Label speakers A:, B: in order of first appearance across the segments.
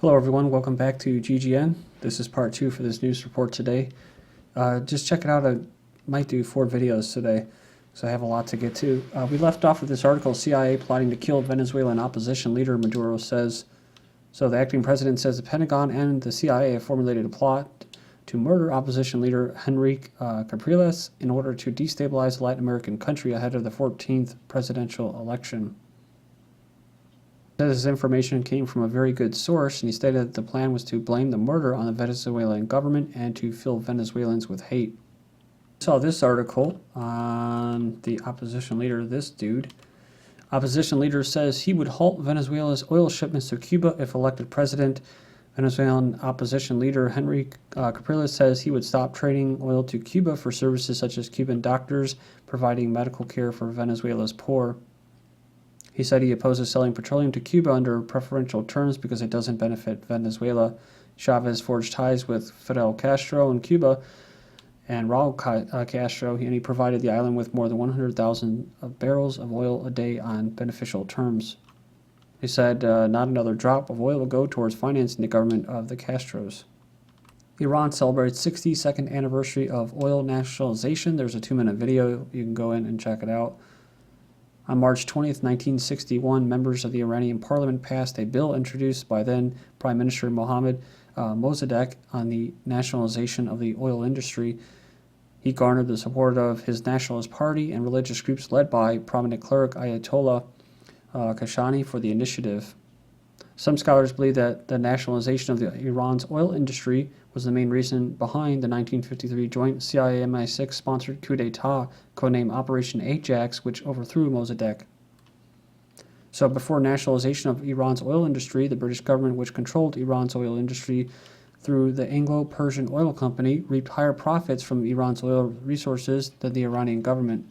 A: Hello everyone, welcome back to GGN. This is part 2 for this news report today. Just check it out, I might do 4 videos today, so I have a lot to get to. We left off with this article, CIA plotting to kill Venezuelan opposition leader, Maduro says. So the acting president says the Pentagon and the CIA have formulated a plot to murder opposition leader Enrique Capriles in order to destabilize the Latin American country ahead of the 14th presidential election. This information came from a very good source, and he stated that the plan was to blame the murder on the Venezuelan government and to fill Venezuelans with hate. I saw this article on the opposition leader, this dude. Opposition leader says he would halt Venezuela's oil shipments to Cuba if elected president. Venezuelan opposition leader Enrique Capriles says he would stop trading oil to Cuba for services such as Cuban doctors providing medical care for Venezuela's poor. He said he opposes selling petroleum to Cuba under preferential terms because it doesn't benefit Venezuela. Chavez forged ties with Fidel Castro in Cuba and Raul Castro, and he provided the island with more than 100,000 barrels of oil a day on beneficial terms. He said not another drop of oil will go towards financing the government of the Castros. Iran celebrates 62nd anniversary of oil nationalization. There's a 2-minute video. You can go in and check it out. On March 20th, 1961, members of the Iranian parliament passed a bill introduced by then Prime Minister Mohammad Mossadegh on the nationalization of the oil industry. He garnered the support of his nationalist party and religious groups led by prominent cleric Ayatollah Kashani for the initiative. Some scholars believe that the nationalization of Iran's oil industry was the main reason behind the 1953 joint CIA-MI6 sponsored coup d'etat codenamed Operation Ajax, which overthrew Mossadegh. So before nationalization of Iran's oil industry, the British government, which controlled Iran's oil industry through the Anglo-Persian Oil Company, reaped higher profits from Iran's oil resources than the Iranian government.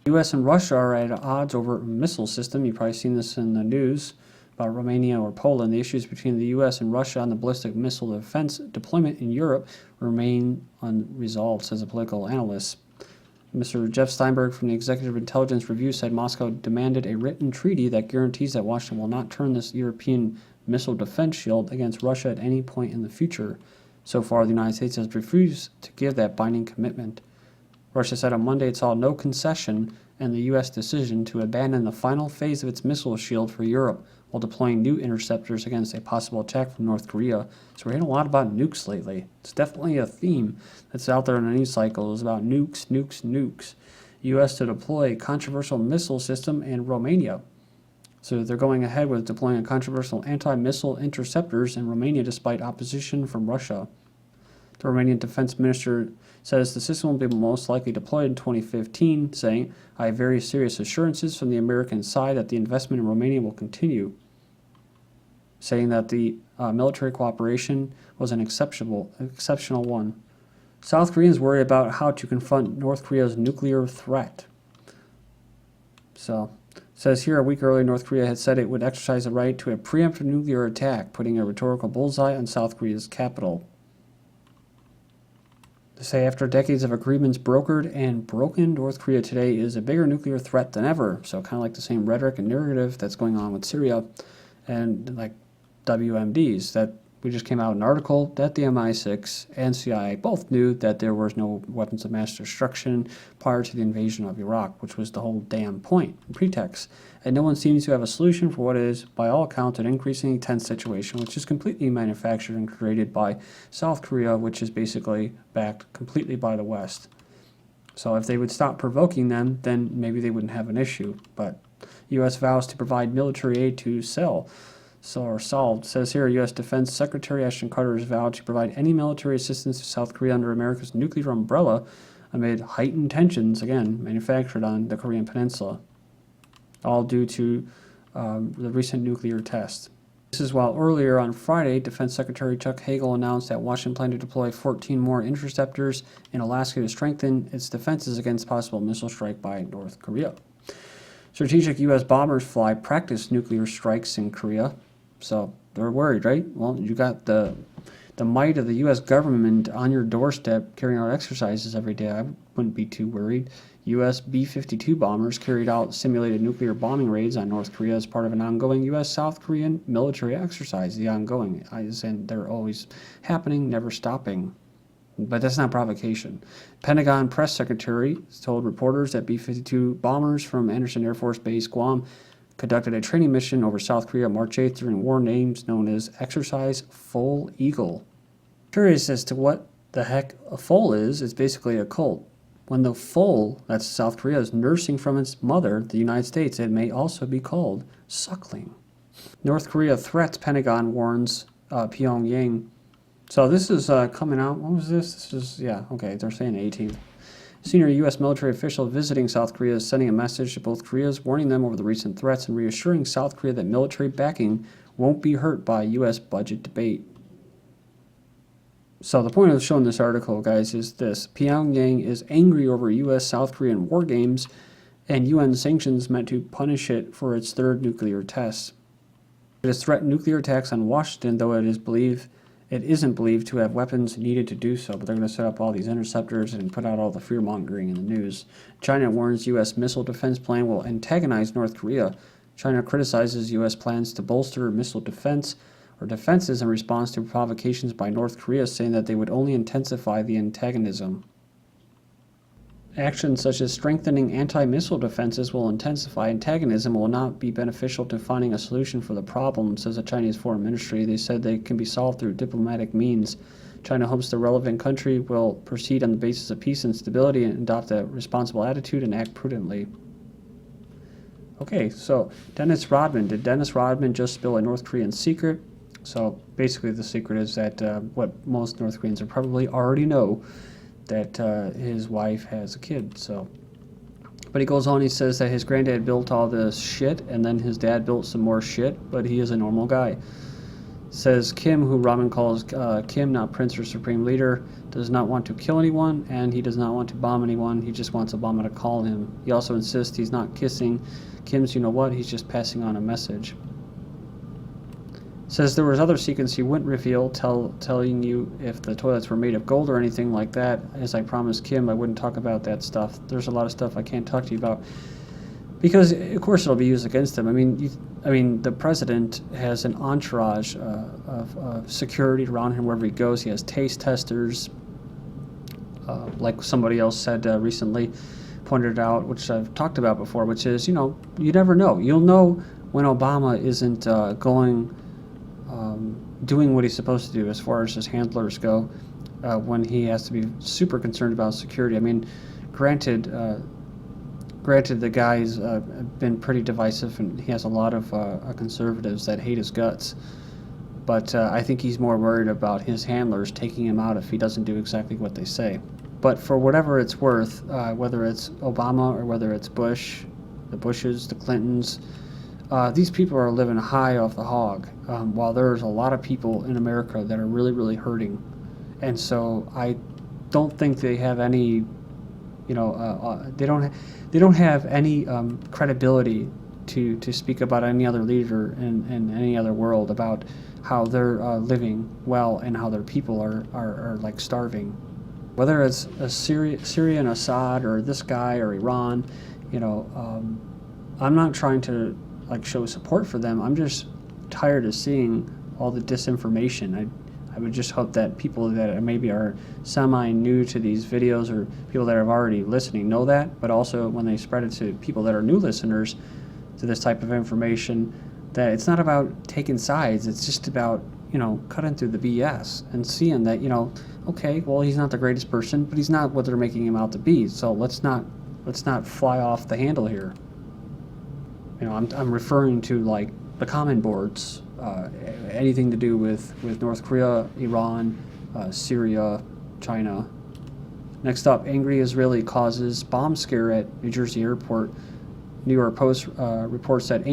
A: The U.S. and Russia are at odds over a missile system. You've probably seen this in the news about Romania or Poland. The issues between the U.S. and Russia on the ballistic missile defense deployment in Europe remain unresolved, says a political analyst. Mr. Jeff Steinberg from the Executive Intelligence Review said Moscow demanded a written treaty that guarantees that Washington will not turn this European missile defense shield against Russia at any point in the future. So far, the United States has refused to give that binding commitment. Russia said on Monday it saw no concession in the U.S. decision to abandon the final phase of its missile shield for Europe while deploying new interceptors against a possible attack from North Korea. So we're hearing a lot about nukes lately. It's definitely a theme that's out there in the news cycle, is about nukes, nukes, nukes. U.S. to deploy a controversial missile system in Romania. So they're going ahead with deploying a controversial anti-missile interceptors in Romania despite opposition from Russia. The Romanian defense minister says the system will be most likely deployed in 2015, saying, I have very serious assurances from the American side that the investment in Romania will continue, saying that the military cooperation was an exceptional one. South Koreans worry about how to confront North Korea's nuclear threat. So, it says here a week earlier, North Korea had said it would exercise the right to a preemptive nuclear attack, putting a rhetorical bullseye on South Korea's capital. To say after decades of agreements brokered and broken, North Korea today is a bigger nuclear threat than ever. So kind of like the same rhetoric and narrative that's going on with Syria and like WMDs. That we just came out an article that the MI6 and CIA both knew that there was no weapons of mass destruction prior to the invasion of Iraq, which was the whole damn point and pretext. And no one seems to have a solution for what is, by all accounts, an increasingly tense situation, which is completely manufactured and created by South Korea, which is basically backed completely by the West. So if they would stop provoking them, then maybe they wouldn't have an issue. But U.S. vows to provide military aid to Seoul. Solved. Says here, U.S. Defense Secretary Ashton Carter has vowed to provide any military assistance to South Korea under America's nuclear umbrella amid heightened tensions, again, manufactured on the Korean Peninsula, all due to the recent nuclear test. This is while earlier on Friday, Defense Secretary Chuck Hagel announced that Washington planned to deploy 14 more interceptors in Alaska to strengthen its defenses against possible missile strike by North Korea. Strategic U.S. bombers fly practice nuclear strikes in Korea. So they're worried, right? Well, you got the the might of the U.S. government on your doorstep carrying out exercises every day, I wouldn't be too worried. U.S. B-52 bombers carried out simulated nuclear bombing raids on North Korea as part of an ongoing U.S.-South Korean military exercise. The ongoing, and they're always happening, never stopping. But that's not provocation. Pentagon press secretary told reporters that B-52 bombers from Andersen Air Force Base, Guam, conducted a training mission over South Korea March 8th during war names known as Exercise Full Eagle. Curious as to what the heck a foal is, it's basically a cult. When the foal, that's South Korea, is nursing from its mother, the United States, it may also be called suckling. North Korea threats, Pentagon warns Pyongyang. So this is coming out, what was this? This is, yeah, okay, they're saying 18th. Senior U.S. military official visiting South Korea is sending a message to both Koreas, warning them over the recent threats and reassuring South Korea that military backing won't be hurt by U.S. budget debate. So the point of showing this article, guys, is this. Pyongyang is angry over U.S.-South Korean war games and UN sanctions meant to punish it for its third nuclear test. It has threatened nuclear attacks on Washington, though it isn't believed to have weapons needed to do so, but they're going to set up all these interceptors and put out all the fear-mongering in the news. China warns U.S. missile defense plan will antagonize North Korea. China criticizes U.S. plans to bolster missile defense or defenses in response to provocations by North Korea, saying that they would only intensify the antagonism. Actions such as strengthening anti-missile defenses will intensify antagonism and will not be beneficial to finding a solution for the problem, says the Chinese Foreign Ministry. They said they can be solved through diplomatic means. China hopes the relevant country will proceed on the basis of peace and stability and adopt a responsible attitude and act prudently. Okay, so Dennis Rodman. Did Dennis Rodman just spill a North Korean secret? So basically the secret is that what most North Koreans probably already know, that his wife has a kid. So, but he goes on, he says that his granddad built all this shit and then his dad built some more shit, but he is a normal guy. Says Kim, who Rodman calls Kim, not Prince or Supreme Leader, does not want to kill anyone and he does not want to bomb anyone. He just wants Obama to call him. He also insists he's not kissing Kim's you-know-what, he's just passing on a message. Says there was other secrets he wouldn't reveal, telling you if the toilets were made of gold or anything like that. As I promised Kim, I wouldn't talk about that stuff. There's a lot of stuff I can't talk to you about because, of course, it'll be used against him. I mean, the president has an entourage of security around him wherever he goes. He has taste testers, like somebody else said recently, pointed out, which I've talked about before, which is, you never know. You'll know when Obama isn't doing what he's supposed to do as far as his handlers go, when he has to be super concerned about security. I mean, granted the guy's been pretty divisive and he has a lot of conservatives that hate his guts, but I think he's more worried about his handlers taking him out if he doesn't do exactly what they say. But for whatever it's worth, whether it's Obama or whether it's Bush, the Bushes, the Clintons, these people are living high off the hog, while there's a lot of people in America that are really, really hurting. And so I don't think they have any, they don't have any credibility to speak about any other leader in any other world about how they're living well and how their people are like starving. Whether it's Syria and Assad or this guy or Iran, I'm not trying to show support for them. I'm just tired of seeing all the disinformation. I would just hope that people that maybe are semi-new to these videos or people that are already listening know that, but also when they spread it to people that are new listeners to this type of information, that it's not about taking sides. It's just about, cutting through the BS and seeing that, okay, well, he's not the greatest person, but he's not what they're making him out to be. So let's not fly off the handle here. I'm referring to the common boards, anything to do with North Korea, Iran, Syria, China. Next up, angry Israeli causes bomb scare at New Jersey airport. New York Post reports that an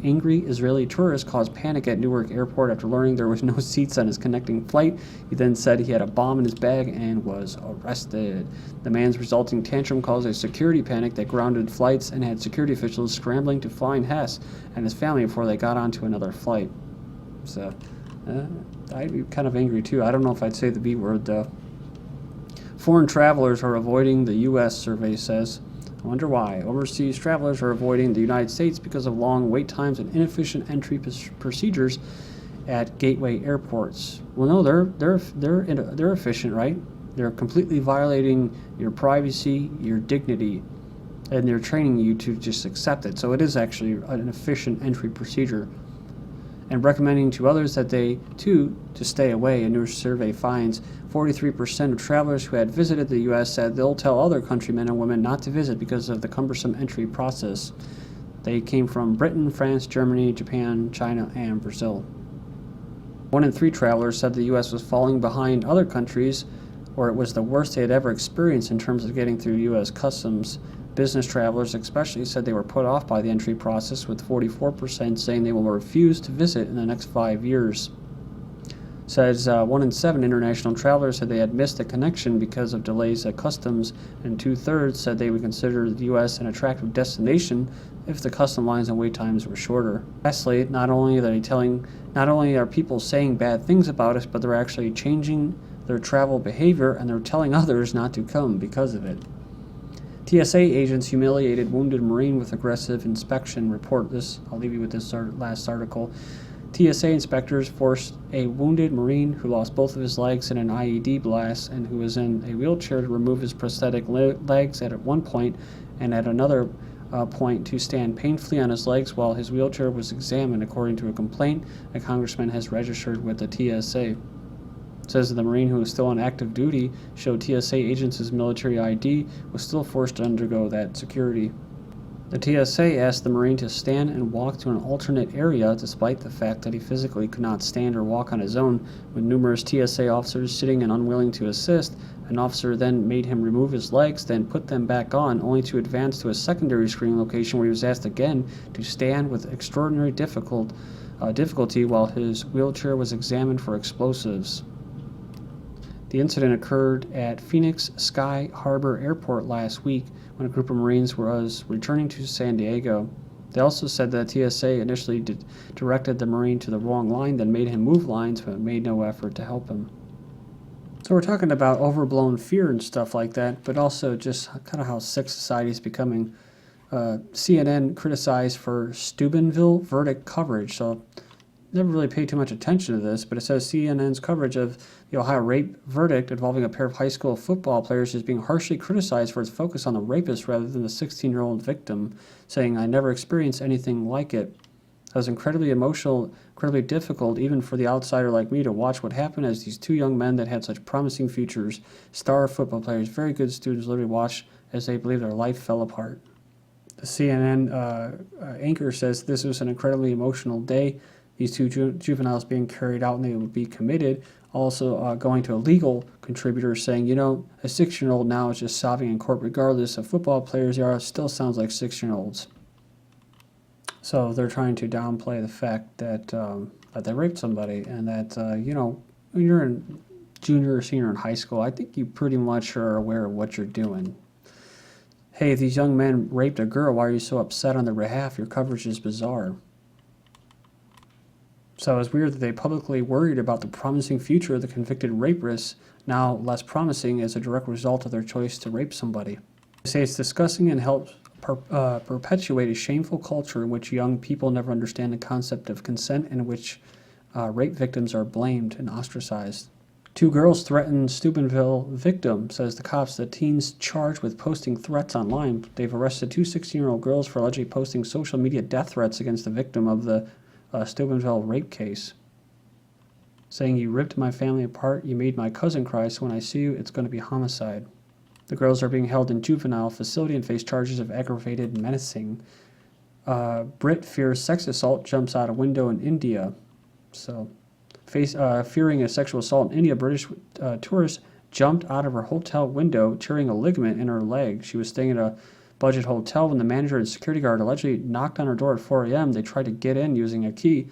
A: angry Israeli tourist caused panic at Newark airport after learning there was no seats on his connecting flight. He then said he had a bomb in his bag and was arrested. The man's resulting tantrum caused a security panic that grounded flights and had security officials scrambling to find Hess and his family before they got onto another flight. So I'd be kind of angry too. I don't know if I'd say the B word though. Foreign travelers are avoiding the U.S., survey says. I wonder why. Overseas travelers are avoiding the United States because of long wait times and inefficient entry procedures at gateway airports. Well, no, they're efficient, right? They're completely violating your privacy, your dignity, and they're training you to just accept it. So it is actually an efficient entry procedure. And recommending to others that they, too, to stay away. A new survey finds 43% of travelers who had visited the U.S. said they'll tell other countrymen and women not to visit because of the cumbersome entry process. They came from Britain, France, Germany, Japan, China, and Brazil. 1 in 3 travelers said the U.S. was falling behind other countries, or it was the worst they had ever experienced in terms of getting through U.S. customs. Business travelers especially said they were put off by the entry process, with 44% saying they will refuse to visit in the next 5 years. Says 1 in 7 international travelers said they had missed a connection because of delays at customs, and 2/3 said they would consider the U.S. an attractive destination if the custom lines and wait times were shorter. Lastly, not only are people saying bad things about us, but they're actually changing their travel behavior, and they're telling others not to come because of it. TSA agents humiliated wounded Marine with aggressive inspection. Report this. I'll leave you with this last article. TSA inspectors forced a wounded Marine who lost both of his legs in an IED blast and who was in a wheelchair to remove his prosthetic legs at one point, and at another point to stand painfully on his legs while his wheelchair was examined, according to a complaint a congressman has registered with the TSA. It says the Marine who was still on active duty showed TSA agents his military ID, was still forced to undergo that security. The TSA asked the Marine to stand and walk to an alternate area despite the fact that he physically could not stand or walk on his own. With numerous TSA officers sitting and unwilling to assist, an officer then made him remove his legs, then put them back on, only to advance to a secondary screening location where he was asked again to stand with extraordinary difficulty while his wheelchair was examined for explosives. The incident occurred at Phoenix Sky Harbor Airport last week when a group of Marines was returning to San Diego. They also said that TSA initially directed the Marine to the wrong line, then made him move lines, but made no effort to help him. So we're talking about overblown fear and stuff like that, but also just kind of how sick society is becoming. CNN criticized for Steubenville verdict coverage. So never really paid too much attention to this, but it says CNN's coverage of the Ohio rape verdict involving a pair of high school football players is being harshly criticized for its focus on the rapist rather than the 16-year-old victim, saying, "I never experienced anything like it. It was incredibly emotional, incredibly difficult, even for the outsider like me, to watch what happened as these two young men that had such promising futures, star football players, very good students, literally watched as they believed their life fell apart." The CNN anchor says this was an incredibly emotional day. These two juveniles being carried out and they would be committed. Also going to a legal contributor saying, a 6-year-old now is just sobbing in court regardless of football players they are, still sounds like 6-year-olds. So they're trying to downplay the fact that that they raped somebody, and that, when you're in junior or senior in high school, I think you pretty much are aware of what you're doing. Hey, these young men raped a girl. Why are you so upset on their behalf? Your coverage is bizarre. So it's weird that they publicly worried about the promising future of the convicted rapists, now less promising as a direct result of their choice to rape somebody. They say it's disgusting and helps perpetuate a shameful culture in which young people never understand the concept of consent, and in which rape victims are blamed and ostracized. 2 girls threaten Steubenville victim, says the cops. The teens charged with posting threats online. They've arrested 2 16-year-old girls for allegedly posting social media death threats against the victim of the Steubenville rape case, saying, "You ripped my family apart, you made my cousin cry, so when I see you, it's going to be homicide." The girls are being held in juvenile facility and face charges of aggravated menacing. Brit fears sex assault, jumps out a window in India. So, fearing a sexual assault in India, British tourist jumped out of her hotel window, tearing a ligament in her leg. She was staying at a budget hotel when the manager and security guard allegedly knocked on her door at 4 a.m. They tried to get in using a key.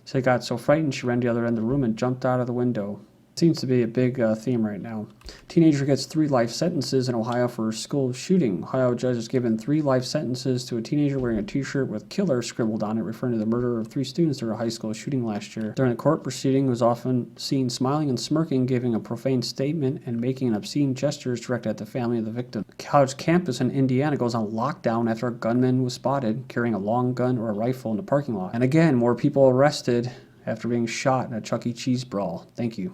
A: She got so frightened she ran to the other end of the room and jumped out of the window. Seems to be a big theme right now. Teenager gets 3 life sentences in Ohio for school shooting. Ohio judge has given 3 life sentences to a teenager wearing a t-shirt with killer scribbled on it, referring to the murder of 3 students during a high school shooting last year. During the court proceeding, he was often seen smiling and smirking, giving a profane statement and making obscene gestures directed at the family of the victim. The college campus in Indiana goes on lockdown after a gunman was spotted carrying a long gun or a rifle in the parking lot. And again, more people arrested after being shot in a Chuck E. Cheese brawl. Thank you.